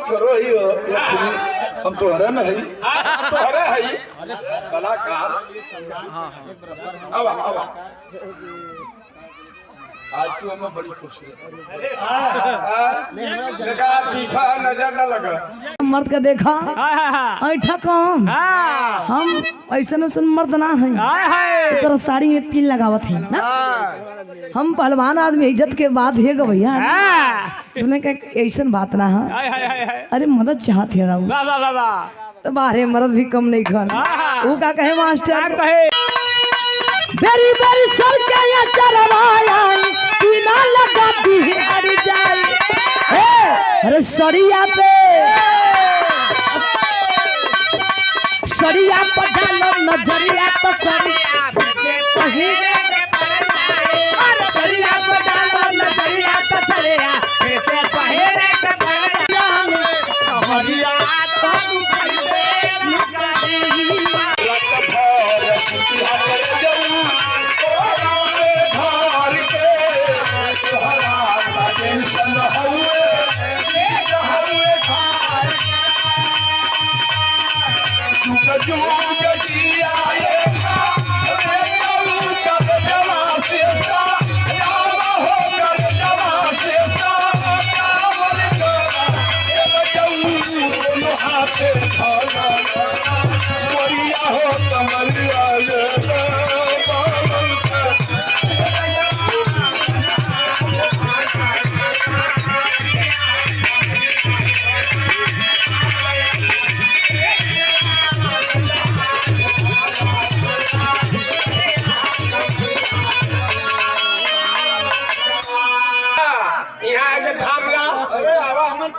छोरो ही हो लक्ष्मी, हम तो हरे नहीं, तो हरे है कलाकार। अब आज तो हमें बड़ी खुशी है। देखा पीछा नजर न लगा, मर्द का देखा ऐठा कम हम ऐसा ऐसा मर्द ना है। तेरा साड़ी में पिन लगावत है ना, हम पहलवान आदमी इज्जत के बात है गा भैया, तूने कहा ऐसा बात ना है। अरे मदद चाहत है तो बाहरे मर्द भी कम नहीं खान। वो का कहे मास्टर कहे बेरी बेरी सर के या चरवाया बिना लगा बिहार जाए। अरे सरिया पे सरिया पर डालो नजरिया तो सरिया पहिरे सरिया पर डालो नजरिया तो सरिया ऐसे पहिरे के बढ़िया हरिया तो तू पहिरे लुका देही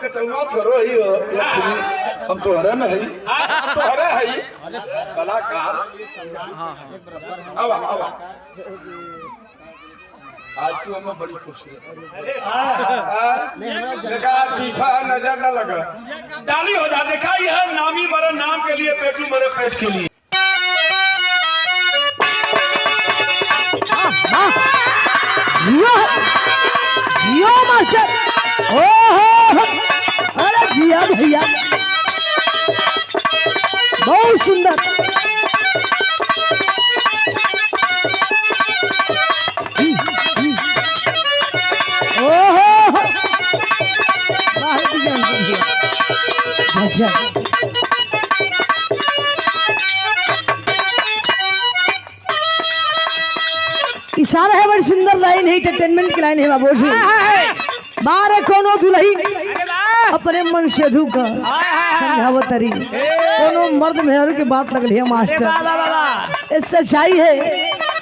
कटौआ छोरो ही हो लक्ष्मी, हम तो हरे नहीं, तो हरे है कलाकार। अब आज तो हमें बड़ी खुशी है। देखा पीछा नजर न लगा, डाली हो जा। देखा यह नामी मरे नाम के लिए, पेटू मरे पेट के लिए। जियो जियो मास्टर, अरे जिया भैया बहुत सुंदर। अच्छा इशारा है, बड़ी सुंदर लाइन है, एंटरटेनमेंट की लाइन है बाबू जी। बारे कोनो दुल्ही अपने मन से धुका समझावतरी, कोनो मर्द मेहर की बात लगली है मास्टर। ये सच्चाई है,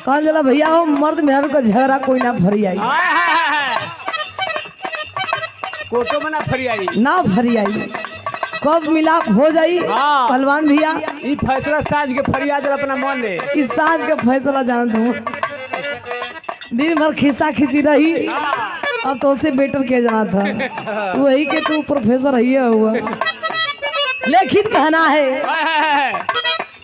कहा जला भैया हो मर्द मेहर का झगड़ा कोई ना फरी आई, कोटो में ना फरी आई, ना फरी आई। कब मिलाप हो जाई पहलवान भैया, ये फैसला साज के फरियाद अपना मन ले, इस साज का फैसला जान दूं। दिन भर खिस्सा खिसी रही, अब तो उसे बेटर किया जाना था, वही के तू प्रोफेसर ही हुआ। लेकिन कहना है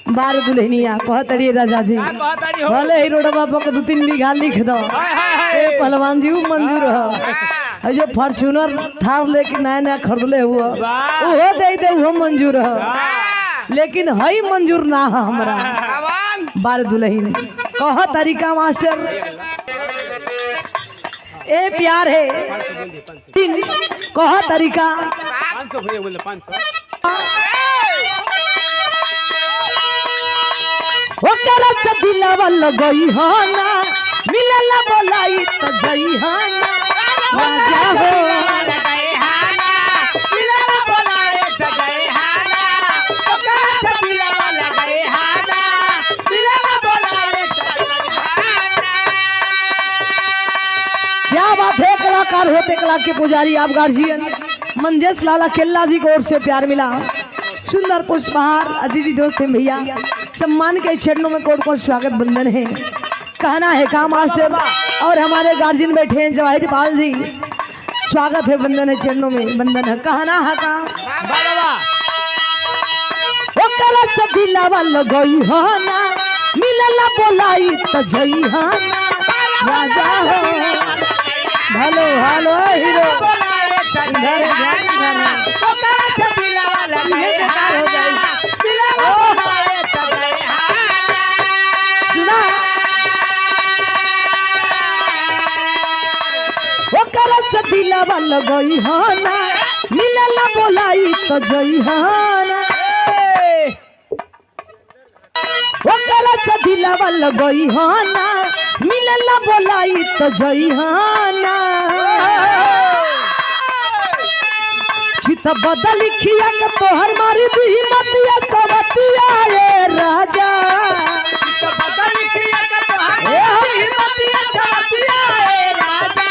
बार दुल्हनिया कहतरी राजा जी, भले ही रोडवा पर 2-3 बीघा लिख दो पहलवान जी मंजूर है। जो फॉर्च्यूनर थार लेके नया नया खरीदले हुआ वो दे दे वो मंजूर है, लेकिन हई मंजूर ना है हमरा बार दुल्हन। कह तरीका मास्टर ए प्यार है कह तरीका 500 भैया बोले 500 ओकरा से दिलवा लगई हो ना, मिलला बोलाई त जई हो ना, राजा हो लगई हाना, दिलवा बोलाए त गई हाना, ओकरा से दिलवा लगई हाना, दिलवा बोलाए त गई हाना। क्या बात है, कलाकार होते कला के पुजारी आप गार्जियन मंजेश लाला केल्ला जी को ओर से प्यार मिला। सुंदर पुष्पहार अजीजी दोस्त हैं भैया, सम्मान के चरणों में कोट कोट स्वागत बंधन है। कहना है का मास्टर और हमारे गार्जियन बैठे हैं जवाहिर पाल जी, स्वागत है बंधन है चरणों में बंधन है। कहना है का ओ कला से दिलवा लगई हो ना, मिलला बोलाई त जई हो ना, राजा हो हेलो हेलो हीरो बोलाए त गई हाना, ओकरा से दिलावा लगई हाना मिलला बोलाई तो जई हाना ओकरा से दिलावा लगई हाना मिलला बोलाई तो जई हाना चित बदली खिया के तोहर मारी दी मतिया सबतिया रे राजा चित बदली खिया के तोहर मारी दी मतिया सबतिया रे राजा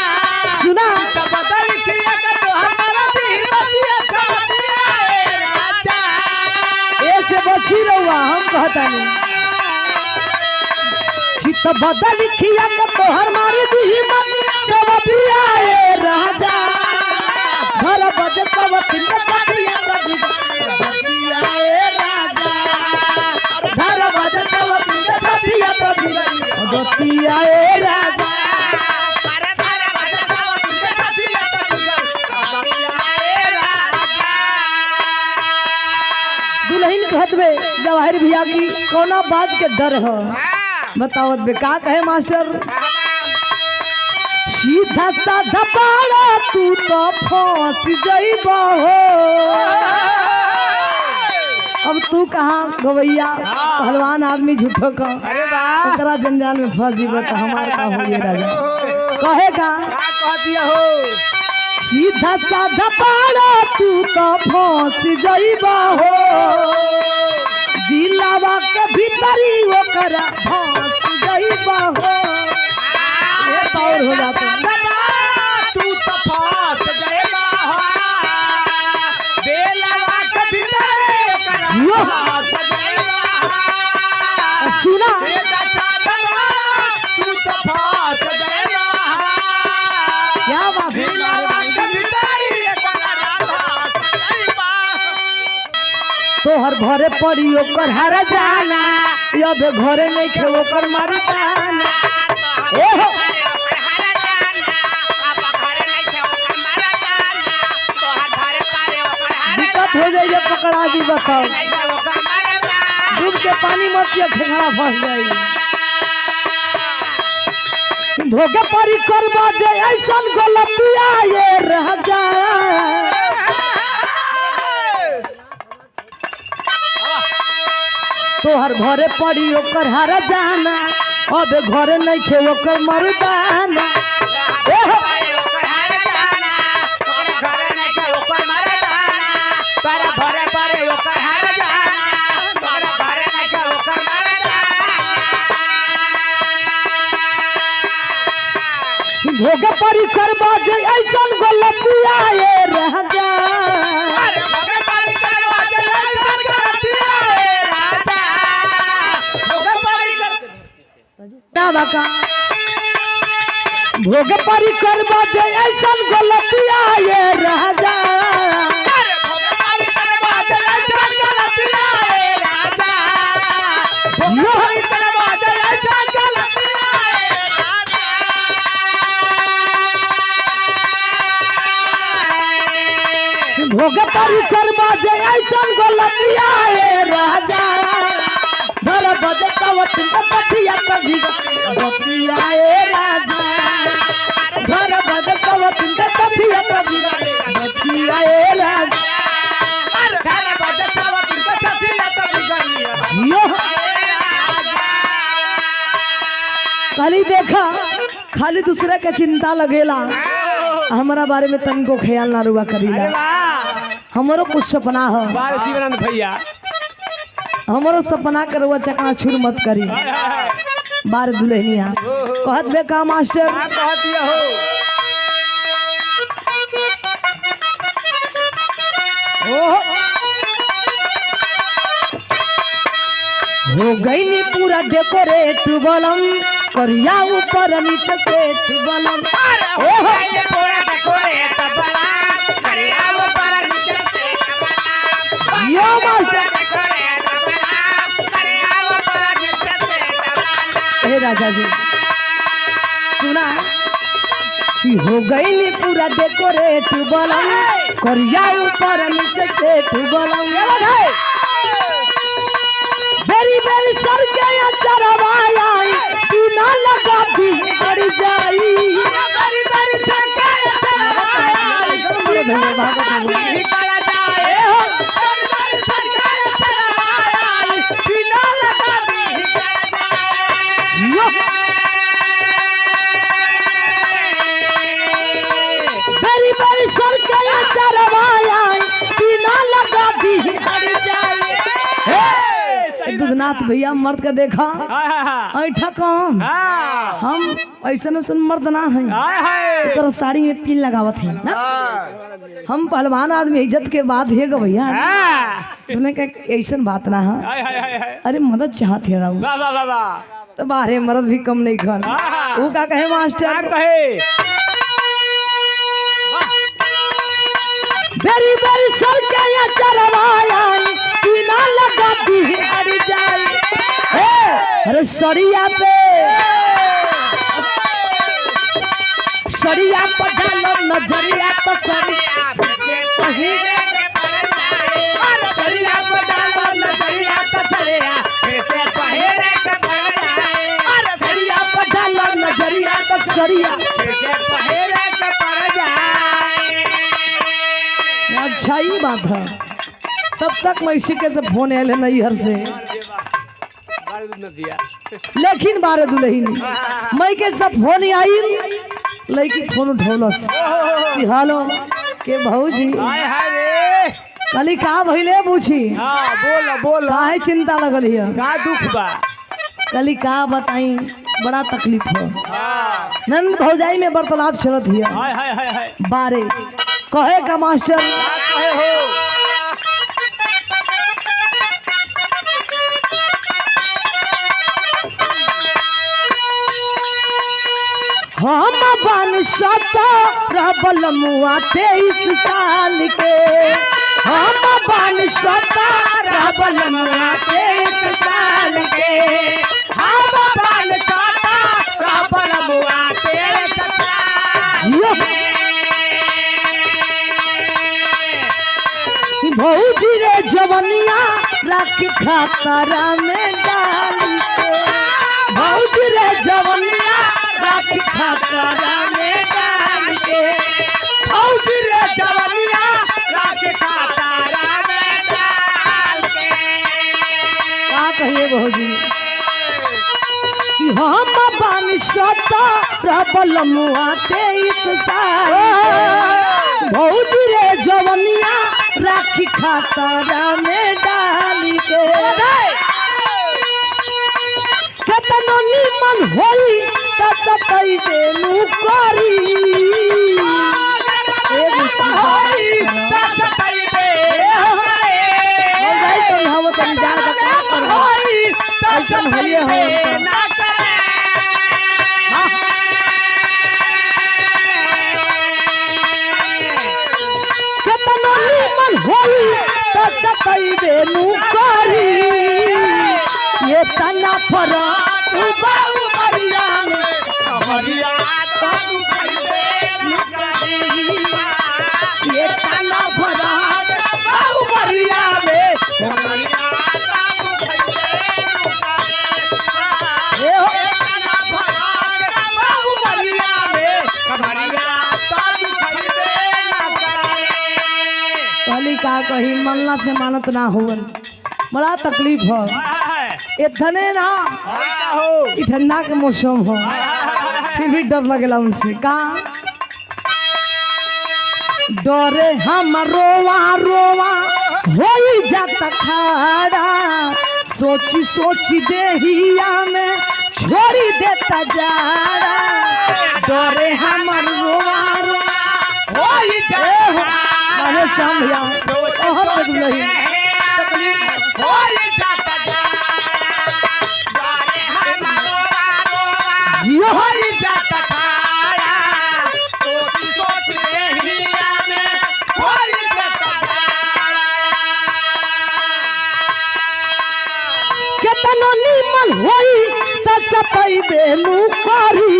सुना चित बदली खिया के तोहर मारी दी मतिया सबतिया रे राजा ऐसे बची रहुआ हम कहता नहीं चित बदली खिया के तोहर मारी दी मतिया सबतिया रे राजा घर बज सवती में सतिया बतिया ए राजा घर बज सवती में सतिया बतिया ए राजा अरे घर बज सवती में सतिया बतिया ए राजा दुल्हन कहत बे जवाहिर भैया की कोना बात के डर हो बतावत बे का कहे मास्टर सीधा साधा बाड़ा तू तो फंस जइबा हो अब तू कहाँ गवैया पहलवान आदमी झूठो का अरे वाह ओकरा जंजाल में फंस जीवा तो हमार का हो ये राजा कहेगा कह दिया हो सीधा साधा बाड़ा तू तो फंस जइबा हो दिलावा के भीतरी ओकरा फंस जइबा हो ये पावर हो जाता है तू तो फंस जाएगा हो बेलवा के भीतर जियो। फंस जाएगा सुना तू तो फंस जाएगा क्या बात है बेलवा के भीतर तोहर घरे पड़ी ओकर हर जाना अब घरे नहीं खे ओकर मारी जाना ए हो दिक्कत हो जाइए पकड़ा दी बताओ डूब के पानी मत पिया ठेंगड़ा फंस जाई भोगे परी करबा जे ऐसन गलतिया ये राजा तोहर घरे पड़ी ओकर हर जाना अब घरे नहीं खे ओकर मरदाना ए हो भोगे परी करबा जे ऐसन गलतिया ये राजा ना बाका भोगे परी करबा जे ऐसन गलतिया ये राजा भोगे परी करबा जे ऐसन गलतिया ये राजा घर बजे कवत बतिया कभी बतिया ए राजा घर बजे कवत बतिया कभी बतिया ए राजा जियो। खाली देखा खाली दूसरे के चिंता लगेला हमारा बारे में तनको ख्याल ना रुआ करीला हमारो कुछ सपना हो शिवानंद भैया हमारो सपना करवा चकना छुर मत करी बार दुल्हनिया कहत बे का मास्टर कह दिया हो हो गई नी पूरा डेकोरेट बलम करिया ऊपर नीचे सेट बलम जियो मास्टर हे राजा जी सुना कि हो गई नी पूरा डेकोरेट बलम करिया ऊपर नीचे सेट बलम बेरी बेरी सर के चरवाया तू ना लगा भी मर जाई बेरी बेरी सर के भागत हुए भागत हुए कर जाए हो सरकारी चरवाया बिना लगा दी कर जाए यो बेरी बेरी सरकारी चरवाया बिना लगा दी कर जाए। दुधनाथ भैया मर्द का देखा ऐठा कौन हम ऐसन ऐसन मर्द ना है तो साड़ी में पिन लगावत है ना हम पहलवान आदमी इज्जत के बात है गो भैया तूने कहा ऐसन बात ना है अरे मदद चाहत है रहू तो बाहरे मर्द भी कम नहीं खन वो का कहे मास्टर कहे बेरी बेरी सर के या चरवाया बिना लगा दी हर जाए अरे सरिया पे सरिया पर डालो नजरिया तो सरिया पहिरे के पर जाए अरे सरिया पर डालो नजरिया तो सरिया कैसे पहिरे के पर जाए अरे सरिया पर डालो नजरिया तो सरिया कैसे पहिरे के पर जाए। अच्छा ही बात है तब तक मैं इसी के से फोन आए नहीं हर से लेकिन बारे दुलही मैं के सब फोन आई लेकिन फोन उठौलस कि हालो के भौजी कली का भइले पूछी बोल काहे चिंता लगल हिय का दुख बा कली का बताई बड़ा तकलीफ हो नंद भौजाई में वार्तालाप चलत हिय बारे कहे का मास्टर कहे हो हम बन सता रबल मुआ 23 साल के हम बन सता रबल मुआ 23 साल के हम बन सता रबल मुआ 23 साल भौजी रे जवनिया राखी खातरा में डाल के भौजी रे जवनिया राखी खातरा में डाल के भौजी रे जवनिया राखी खातरा में डाल के का कहिए भौजी हम बन सता रबल मुआ 23 साल भौजी रे जवनिया राखी खातरा में डाल के केतनो निमन होई त सतई देनु करी ए होई त सतई दे भाई तुम हम तो जान का का कर होई त ऐसन होइए हो ना करे केतनो निमन होई त सतई देनु करी ये तना पर तू बाऊ मरिया हरिया तू खरीदे ये तना पर बाबू मरिया में हरिया तू खरीदे ए हो बाबू मरिया में हरिया तू खरीदे कहली का कही मनला से मानत ना होवन बड़ा तकलीफ हो इतने ना हो ई ठंडा के मौसम हो फिर भी डर लगेला उनसे का डरे हम रोवा रोवा होई जाता खाड़ा सोची सोची देहिया में छोड़ी देता जाड़ा डरे हम रोवा रोवा होई माने श्याम भैया बहुत बदलही होई जाता जारे जियो होई जाता खाड़ा सोच देहिया में होई जाता केतनो निमन होई त सपई देनु करी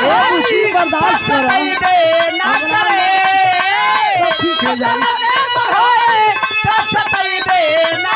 ए बुची बर्दाश्त करो ना करे सब ठीक हो जाए होए सतई दे ना